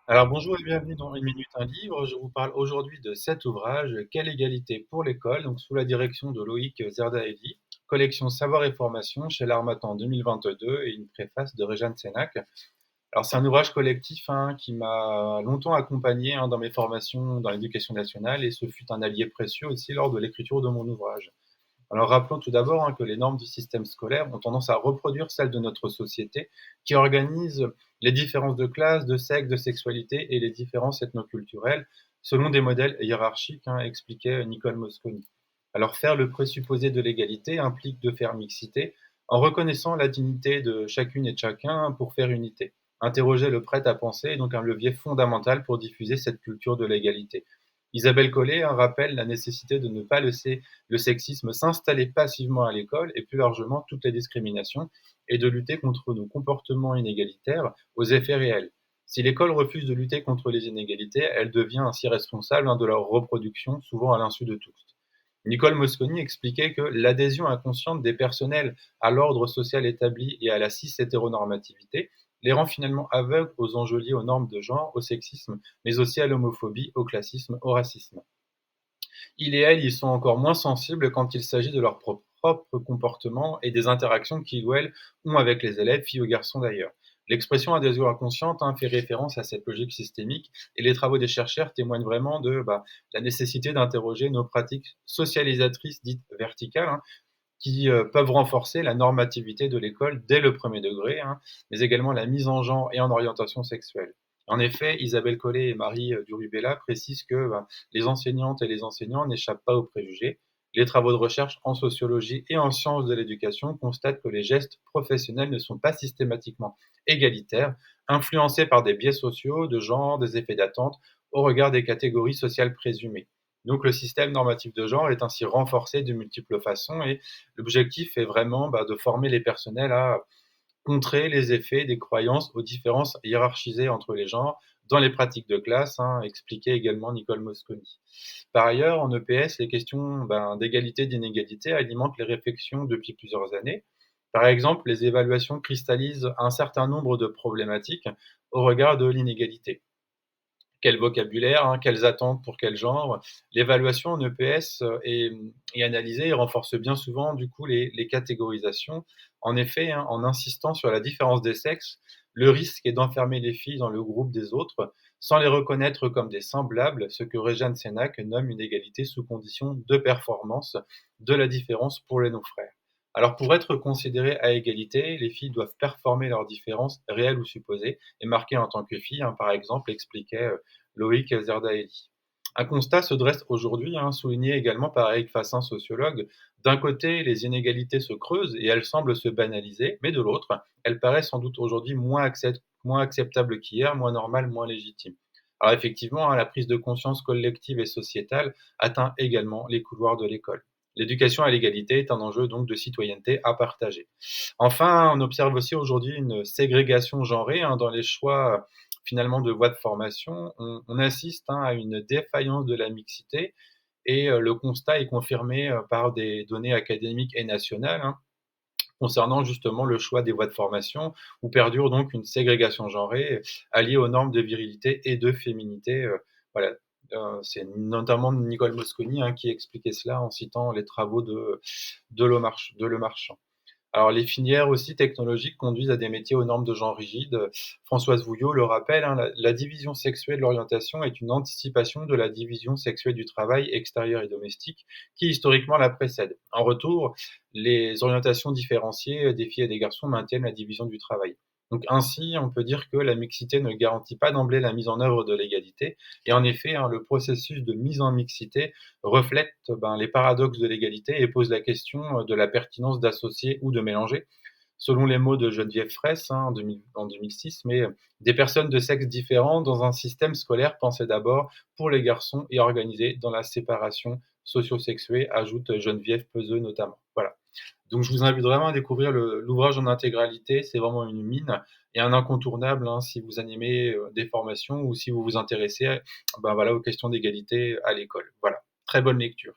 Alors bonjour et bienvenue dans Une minute un livre. Je vous parle aujourd'hui de cet ouvrage, Quelle égalité pour l'école, donc sous la direction de Loïc Zerdaelli, collection Savoir et formation chez l'Harmattan 2022 et une préface de Réjeanne Sénac. Alors c'est un ouvrage collectif qui m'a longtemps accompagné dans mes formations dans l'éducation nationale et ce fut un allié précieux aussi lors de l'écriture de mon ouvrage. Alors rappelons tout d'abord que les normes du système scolaire ont tendance à reproduire celles de notre société, qui organise les différences de classe, de sexe, de sexualité et les différences ethnoculturelles selon des modèles hiérarchiques, expliquait Nicole Mosconi. Alors faire le présupposé de l'égalité implique de faire mixité en reconnaissant la dignité de chacune et de chacun pour faire unité. Interroger le prêt à penser est donc un levier fondamental pour diffuser cette culture de l'égalité. Isabelle Collet rappelle la nécessité de ne pas laisser le sexisme s'installer passivement à l'école et plus largement toutes les discriminations et de lutter contre nos comportements inégalitaires aux effets réels. Si l'école refuse de lutter contre les inégalités, elle devient ainsi responsable de leur reproduction, souvent à l'insu de tous. Nicole Mosconi expliquait que l'adhésion inconsciente des personnels à l'ordre social établi et à la cis-hétéronormativité les rend finalement aveugles aux enjeux liés aux normes de genre, au sexisme, mais aussi à l'homophobie, au classisme, au racisme. Il et elle y sont encore moins sensibles quand il s'agit de leur propre comportement et des interactions qu'ils ou elles ont avec les élèves, filles ou garçons d'ailleurs. L'expression adhésion inconsciente fait référence à cette logique systémique et les travaux des chercheurs témoignent vraiment de la nécessité d'interroger nos pratiques socialisatrices dites verticales qui peuvent renforcer la normativité de l'école dès le premier degré, mais également la mise en genre et en orientation sexuelle. En effet, Isabelle Collet et Marie Durubella précisent que les enseignantes et les enseignants n'échappent pas aux préjugés. Les travaux de recherche en sociologie et en sciences de l'éducation constatent que les gestes professionnels ne sont pas systématiquement égalitaires, influencés par des biais sociaux, de genre, des effets d'attente, au regard des catégories sociales présumées. Donc le système normatif de genre est ainsi renforcé de multiples façons et l'objectif est vraiment de former les personnels à contrer les effets des croyances aux différences hiérarchisées entre les genres dans les pratiques de classe, expliquait également Nicole Mosconi. Par ailleurs, en EPS, les questions d'égalité et d'inégalité alimentent les réflexions depuis plusieurs années. Par exemple, les évaluations cristallisent un certain nombre de problématiques au regard de l'inégalité. Quel vocabulaire, quelles attentes pour quel genre. L'évaluation en EPS est analysée et renforce bien souvent du coup les catégorisations. En effet, en insistant sur la différence des sexes, le risque est d'enfermer les filles dans le groupe des autres sans les reconnaître comme des semblables, ce que Réjeanne Sénac nomme une égalité sous condition de performance de la différence pour les non-frères. Alors pour être considérées à égalité, les filles doivent performer leurs différences réelles ou supposées et marquées en tant que filles, par exemple, expliquait Loïc Zerdaelli. Un constat se dresse aujourd'hui, souligné également par Eric Fassin, sociologue. D'un côté, les inégalités se creusent et elles semblent se banaliser, mais de l'autre, elles paraissent sans doute aujourd'hui moins acceptables qu'hier, moins normales, moins légitimes. Alors effectivement, la prise de conscience collective et sociétale atteint également les couloirs de l'école. L'éducation à l'égalité est un enjeu donc de citoyenneté à partager. Enfin, on observe aussi aujourd'hui une ségrégation genrée dans les choix finalement de voies de formation. On assiste à une défaillance de la mixité et le constat est confirmé par des données académiques et nationales concernant justement le choix des voies de formation où perdure donc une ségrégation genrée alliée aux normes de virilité et de féminité. Voilà. C'est notamment Nicole Mosconi qui expliquait cela en citant les travaux de Le Marchand. Alors les filières aussi technologiques conduisent à des métiers aux normes de genre rigides. Françoise Vouillot le rappelle, la division sexuée de l'orientation est une anticipation de la division sexuée du travail extérieur et domestique qui historiquement la précède. En retour, les orientations différenciées des filles et des garçons maintiennent la division du travail. Donc ainsi, on peut dire que la mixité ne garantit pas d'emblée la mise en œuvre de l'égalité. Et en effet, le processus de mise en mixité reflète les paradoxes de l'égalité et pose la question de la pertinence d'associer ou de mélanger, selon les mots de Geneviève Fraisse en 2006, mais des personnes de sexe différents dans un système scolaire pensé d'abord pour les garçons et organisé dans la séparation socio-sexuée, ajoute Geneviève Peseux notamment. Voilà. Donc je vous invite vraiment à découvrir l'ouvrage en intégralité, c'est vraiment une mine et un incontournable si vous animez des formations ou si vous vous intéressez voilà, aux questions d'égalité à l'école. Voilà, très bonne lecture.